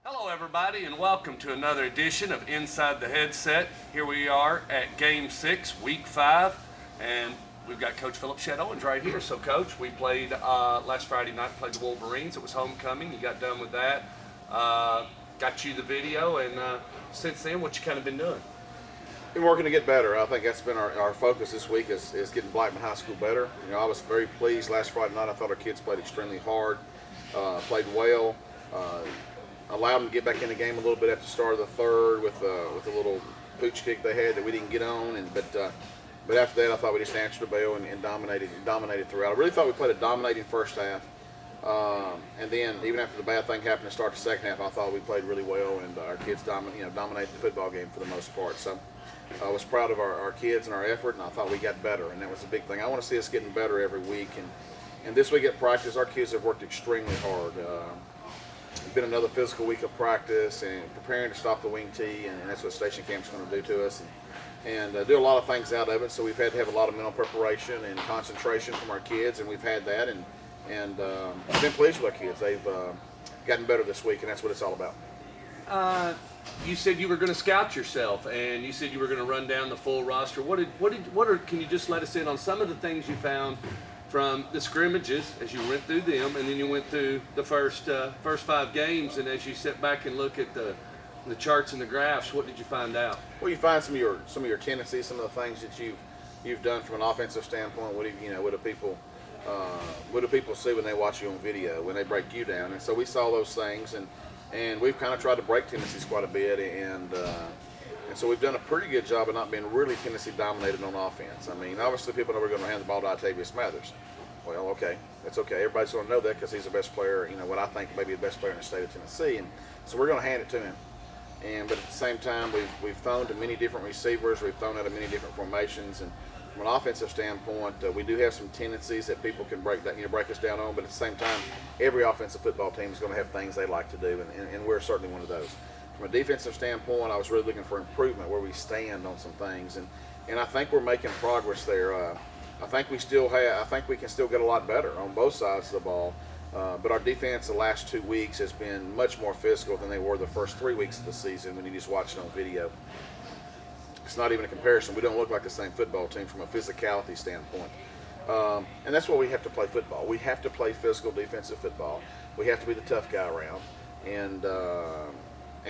Hello, everybody, and welcome to another edition of Inside the Headset. Here we are at Game 6, Week 5, and we've got Coach Philip Shedd Owens right here. So, Coach, we played last Friday night, played the Wolverines. It was homecoming. You got done with that. Got you the video, and since then, what you kind of been doing? Been working to get better. I think that's been our focus this week is getting Blackman High School better. You know, I was very pleased last Friday night. I thought our kids played extremely hard, played well, allowed them to get back in the game a little bit at the start of the third with a little pooch kick they had that we didn't get on. But after that, I thought we just answered the bell and dominated throughout. I really thought we played a dominating first half. And then even after the bad thing happened to start the second half, I thought we played really well, and our kids dominated the football game for the most part. So I was proud of our kids and our effort, and I thought we got better, and that was a big thing. I want to see us getting better every week, and this week at practice, our kids have worked extremely hard. It's been another physical week of practice and preparing to stop the wing tee, and that's what station camp's going to do to us, and do a lot of things out of it. So we've had to have a lot of mental preparation and concentration from our kids, and we've had that, and I've been pleased with our kids. They've gotten better this week, and that's what it's all about. You said you were going to scout yourself, and you said you were going to run down the full roster. Can you just let us in on some of the things you found from the scrimmages as you went through them, and then you went through the first 5 games, and as you sit back and look at the charts and the graphs, what did you find out? Well, you find some of your tendencies, some of the things that you've done from an offensive standpoint. What do people see when they watch you on video, when they break you down? And so we saw those things, and we've kind of tried to break tendencies quite a bit, and so we've done a pretty good job of not being really tendency dominated on offense. I mean, obviously people know we're going to hand the ball to Octavius Mathers. Well, okay, that's okay. Everybody's going to know that because he's the best player, what I think maybe the best player in the state of Tennessee, and so we're going to hand it to him. But at the same time, we've thrown to many different receivers. We've thrown out of many different formations, and from an offensive standpoint, we do have some tendencies that people can break us down on. But at the same time, every offensive football team is going to have things they like to do, and we're certainly one of those. From a defensive standpoint, I was really looking for improvement where we stand on some things, and I think we're making progress there. I think we can still get a lot better on both sides of the ball. But our defense the last 2 weeks has been much more physical than they were the first 3 weeks of the season when you just watch it on video. It's not even a comparison. We don't look like the same football team from a physicality standpoint. And that's why we have to play football. We have to play physical defensive football. We have to be the tough guy around. And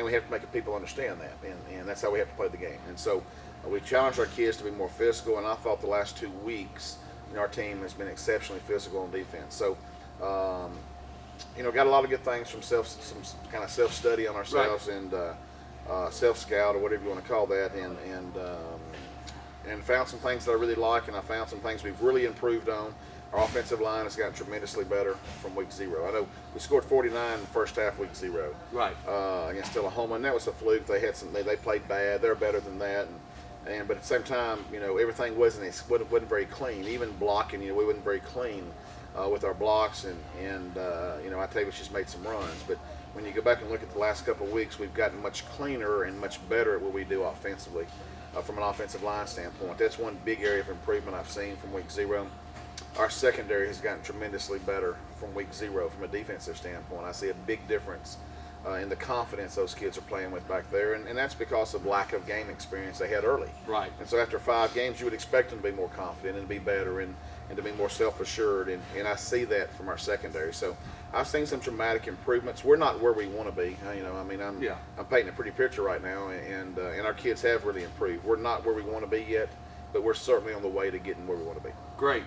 we have to make people understand that. And that's how we have to play the game. And so we challenged our kids to be more physical. And I thought the last 2 weeks, our team has been exceptionally physical on defense. So, got a lot of good things from some kind of self-study on ourselves, right, and self-scout or whatever you want to call that, and found some things that I really like, and I found some things we've really improved on. Our offensive line has gotten tremendously better from week 0. I know we scored 49 in the first half, week 0, right, against Oklahoma, and that was a fluke. They played bad. They're better than that, but at the same time, everything wasn't very clean. Even blocking, we wasn't very clean with our blocks, and Octavius just made some runs, but when you go back and look at the last couple of weeks, we've gotten much cleaner and much better at what we do offensively from an offensive line standpoint. That's one big area of improvement I've seen from week 0. Our secondary has gotten tremendously better from week 0 from a defensive standpoint. I see a big difference in the confidence those kids are playing with back there, and that's because of lack of game experience they had early. Right. And so after 5 games, you would expect them to be more confident and to be better and to be more self-assured, and I see that from our secondary. So I've seen some dramatic improvements. We're not where we want to be. I'm painting a pretty picture right now, and our kids have really improved. We're not where we want to be yet, but we're certainly on the way to getting where we want to be. Great.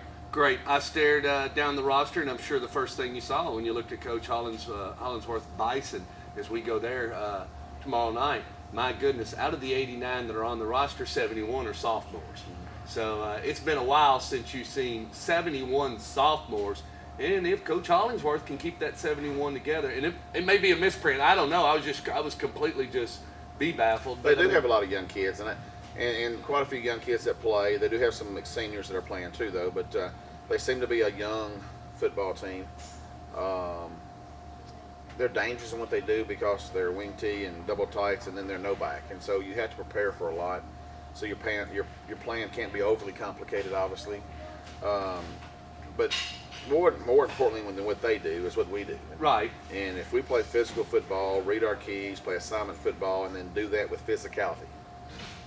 I stared down the roster, and I'm sure the first thing you saw when you looked at Coach Hollinsworth Bison as we go there tomorrow night, my goodness, out of the 89 that are on the roster, 71 are sophomores. So it's been a while since you've seen 71 sophomores. And if Coach Hollingsworth can keep that 71 together, and it may be a misprint, I don't know. I was completely just baffled. They do have a lot of young kids, and quite a few young kids that play. They do have some seniors that are playing too, though. But they seem to be a young football team. They're dangerous in what they do because they're wing tee and double tights, and then they're no back, and so you have to prepare for a lot. So your plan can't be overly complicated, obviously. But more importantly than what they do is what we do. Right. And if we play physical football, read our keys, play assignment football, and then do that with physicality,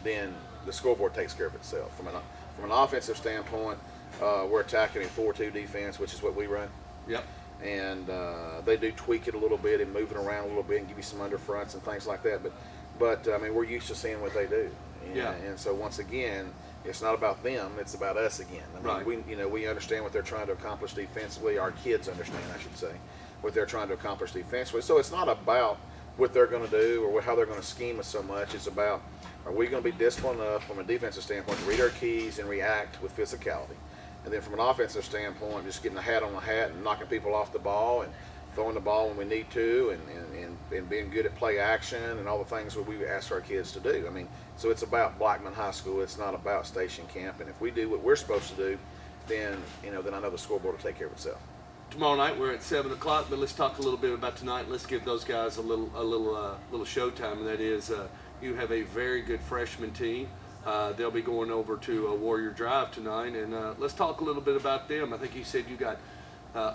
then the scoreboard takes care of itself. From an offensive standpoint, we're attacking a 4-2 defense, which is what we run. Yep. And they do tweak it a little bit and move it around a little bit and give you some underfronts and things like that. But I mean, we're used to seeing what they do. And so once again, it's not about them; it's about us again. I mean, we understand what they're trying to accomplish defensively. Our kids understand, I should say, what they're trying to accomplish defensively. So it's not about what they're going to do or how they're going to scheme us so much. It's about, are we going to be disciplined enough from a defensive standpoint to read our keys and react with physicality? And then from an offensive standpoint, just getting a hat on the hat and knocking people off the ball and throwing the ball when we need to and being good at play action and all the things that we ask our kids to do. I mean, so it's about Blackman High School. It's not about Station Camp. And if we do what we're supposed to do, then I know the scoreboard will take care of itself. Tomorrow night we're at 7 o'clock, but let's talk a little bit about tonight. Let's give those guys a little showtime, and that is you have a very good freshman team. They'll be going over to Warrior Drive tonight, and let's talk a little bit about them. I think you said you got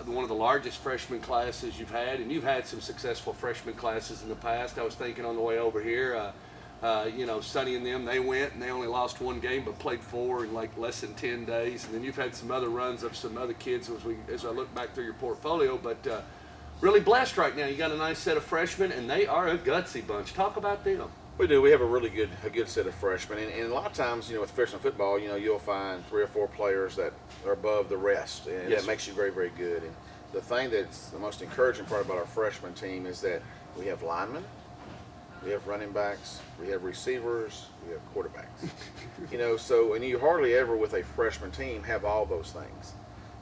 one of the largest freshman classes you've had, and you've had some successful freshman classes in the past. I was thinking on the way over here, Sonny and them, they went and they only lost one game but played 4 in like less than 10 days. And then you've had some other runs of some other kids as I look back through your portfolio, but really blessed right now. You got a nice set of freshmen, and they are a gutsy bunch. Talk about them. We do. We have a good set of freshmen, and a lot of times, with freshman football, you'll find 3 or 4 players that are above the rest, and Yes. that makes you very, very good. And the thing that's the most encouraging part about our freshman team is that we have linemen, we have running backs, we have receivers, we have quarterbacks. So and you hardly ever with a freshman team have all those things.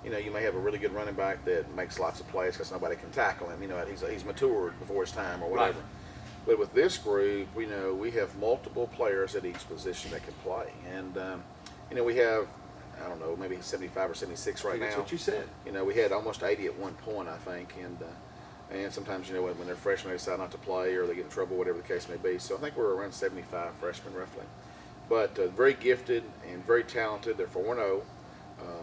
You may have a really good running back that makes lots of plays because nobody can tackle him. He's matured before his time or whatever. Right. But with this group, we have multiple players at each position that can play, and we have, I don't know, maybe 75 or 76 right now. That's what you said. We had almost 80 at one point, I think, and sometimes when they're freshmen they decide not to play or they get in trouble, whatever the case may be. So I think we're around 75 freshmen roughly, but very gifted and very talented. They're 4-0.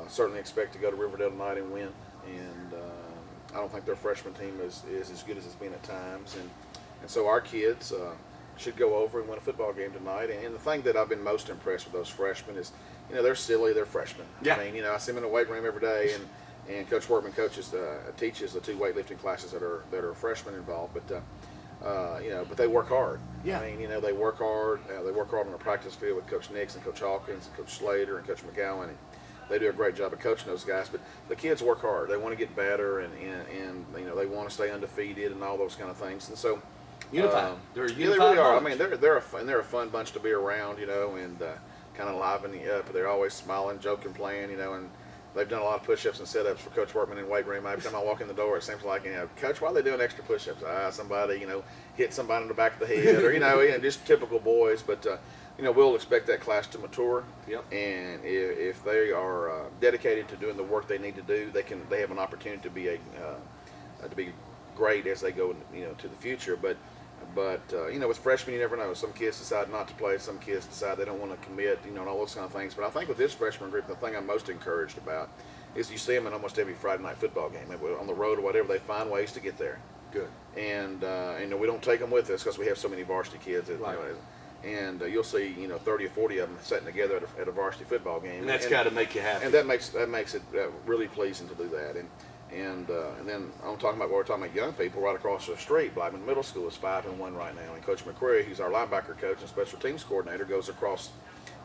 Certainly expect to go to Riverdale tonight and win, and I don't think their freshman team is as good as it's been at times, and so our kids should go over and win a football game tonight. And the thing that I've been most impressed with those freshmen is, they're silly, they're freshmen. Yeah. I mean, I see them in the weight room every day, and Coach Workman teaches the 2 weightlifting classes that are freshmen involved. But they work hard. Yeah. I mean, they work hard. They work hard on the practice field with Coach Nix and Coach Hawkins and Coach Slater and Coach McGowan. And they do a great job of coaching those guys. But the kids work hard. They want to get better, and they want to stay undefeated and all those kind of things. And so. Unified. They're a Yeah, they unified really are. I bunch. mean, they're a fun bunch to be around, and kind of liven you up. They're always smiling, joking, playing, and they've done a lot of push-ups and sit-ups for Coach Workman in weight room. Every time I walk in the door, it seems like, Coach, why are they doing extra push-ups? Somebody, hit somebody in the back of the head, or just typical boys. But we'll expect that class to mature. Yep. And if they are dedicated to doing the work they need to do, they have an opportunity to be great as they go, to the future. But with freshmen, you never know. Some kids decide not to play. Some kids decide they don't want to commit, and all those kind of things. But I think with this freshman group, the thing I'm most encouraged about is you see them in almost every Friday night football game. On the road or whatever, they find ways to get there. Good. And we don't take them with us because we have so many varsity kids. Right. And you'll see, 30 or 40 of them sitting together at a varsity football game. And that's got to make you happy. And that makes it really pleasing to do that. And then I'm talking about, we're talking about young people right across the street. Blackman Middle School is 5-1 right now, and Coach McQuarrie, who's our linebacker coach and special teams coordinator, goes across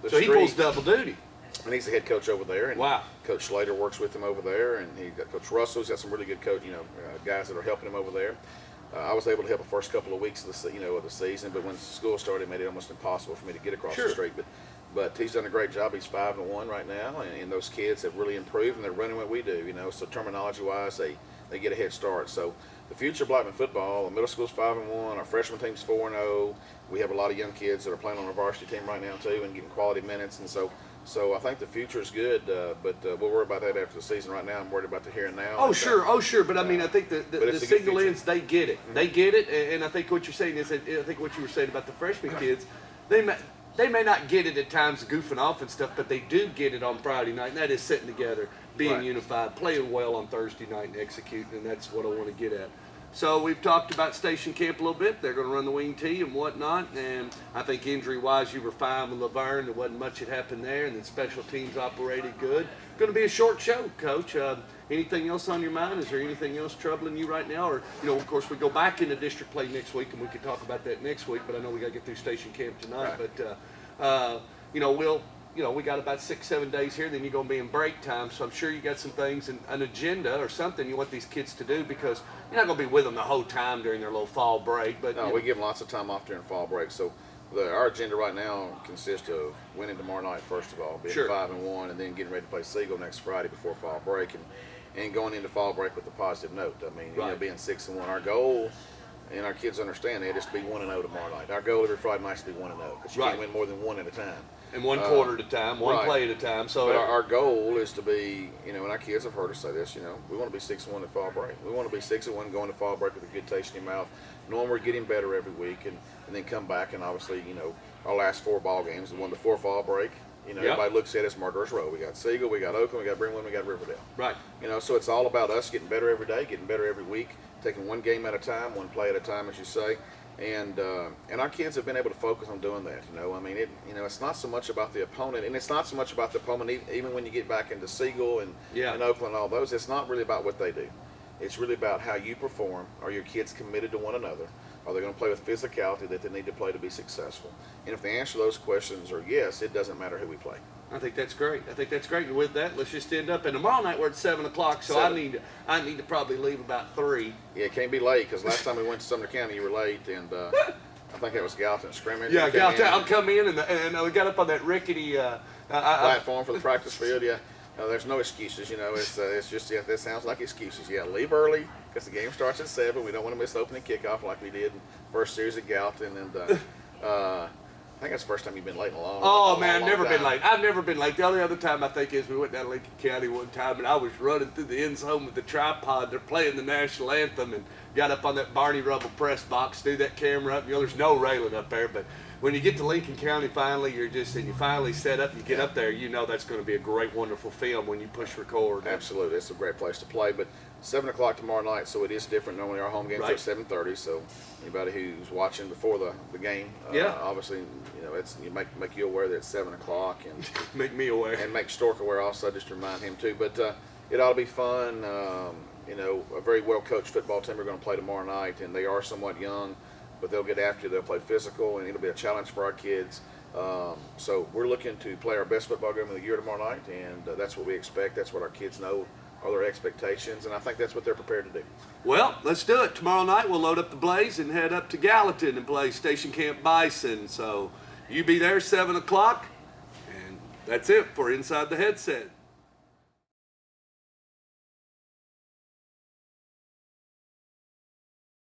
the street. So he pulls double duty. And he's the head coach over there. And Wow. Coach Slater works with him over there, and he got Coach Russell's got some really good guys that are helping him over there. I was able to help the first couple of weeks of the season, but when school started, it made it almost impossible for me to get across Sure. the street. But he's done a great job. He's 5-1 right now, and those kids have really improved, and they're running what we do. So terminology-wise, they get a head start. So the future of Blackman football, the middle school's 5-1, our freshman team's 4-0. We have a lot of young kids that are playing on our varsity team right now too, and getting quality minutes. And so I think the future is good. But we'll worry about that after the season. Right now, I'm worried about the here and now. Oh, sure. But I mean, I think the it's a good signal future. is they get it. Mm-hmm. They get it, and I think what you're saying is, I think what you were saying about the freshman kids, they may not get it at times goofing off and stuff, but they do get it on Friday night, and that is sitting together, being Right. unified, playing well on Thursday night and executing, and that's what I want to get at. So we've talked about station camp a little bit. They're going to run the wing tee and whatnot, and I think injury-wise you were fine with Laverne. There wasn't much that happened there, and then special teams operated good. Going to be a short show, Coach. Anything else on your mind? Is there anything else troubling you right now? Or, of course, we go back into district play next week, and we can talk about that next week, but I know we got to get through station camp tonight. Right. But, we got about 6-7 days here, then you're going to be in break time, so I'm sure you got some things, an agenda or something you want these kids to do, because you're not going to be with them the whole time during their little fall break. But No, we give them lots of time off during fall break. So our agenda right now consists of winning tomorrow night, first of all, being Sure. 5-1, and then getting ready to play Siegel next Friday before fall break, and going into fall break with a positive note. I mean, Right. being 6-1, our goal, and our kids understand that, is to be 1-0 tomorrow night. Our goal every Friday night is to be 1-0, because you Right. can't win more than one at a time. and one quarter at a time, one right. play at a time. So But our goal is to be, and our kids have heard us say this, we want to be 6-1 at fall break. We want to be 6-1 going to fall break with a good taste in your mouth, knowing we're getting better every week, and then come back and obviously, our last 4 ball games, the one before fall break, everybody looks at us Murderers Row. We got Siegel, we got Oakland, we got Brentwood, we got Riverdale. right. So it's all about us getting better every day, getting better every week, taking one game at a time, one play at a time, as you say. And our kids have been able to focus on doing that. It's not so much about the opponent, and it's not so much about the opponent. Even when you get back into Siegel and Oakland and all those, it's not really about what they do. It's really about how you perform. Are your kids committed to one another? Are they going to play with physicality that they need to play to be successful? And if the answer to those questions are yes, it doesn't matter who we play. I think that's great. And with that, let's just end up. And tomorrow night we're at 7 o'clock, so I 7. need to probably leave about 3. Yeah, it can't be late, because last time we went to Sumner County, you were late, and I think it was Gallatin scrimmage. Yeah, You came in. I'll come in and we got up on that rickety Platform for the practice field. Yeah, no, there's no excuses. It's just that sounds like excuses. Yeah, leave early because the game starts at 7. We don't want to miss the opening kickoff like we did in first series at Gallatin, and I think that's the first time you've been late in a long. Oh a man, I've long never time. been late. I've never been late. The only other time I think is we went down to Lincoln County one time, and I was running through the end zone with the tripod. They're playing the national anthem, and got up on that Barney Rubble press box, threw that camera up. There's no railing up there, but when you get to Lincoln County, finally, and you finally set up, you get up there, that's going to be a great, wonderful film when you push record. Absolutely, it's a great place to play. But 7 o'clock tomorrow night, so it is different. Normally our home games are Right. at 7:30. So anybody who's watching before the game, obviously, it's make you aware that it's 7 o'clock, and Make me aware. and make Stork aware also, just to remind him too. But it ought to be fun. A very well coached football team are going to play tomorrow night, and they are somewhat young, but they'll get after you. They'll play physical, and it'll be a challenge for our kids. So we're looking to play our best football game of the year tomorrow night, and that's what we expect. That's what our kids know are their expectations, and I think that's what they're prepared to do. Well, let's do it. Tomorrow night we'll load up the Blaze and head up to Gallatin and play Station Camp Bison. So you be there 7 o'clock, and that's it for Inside the Headset.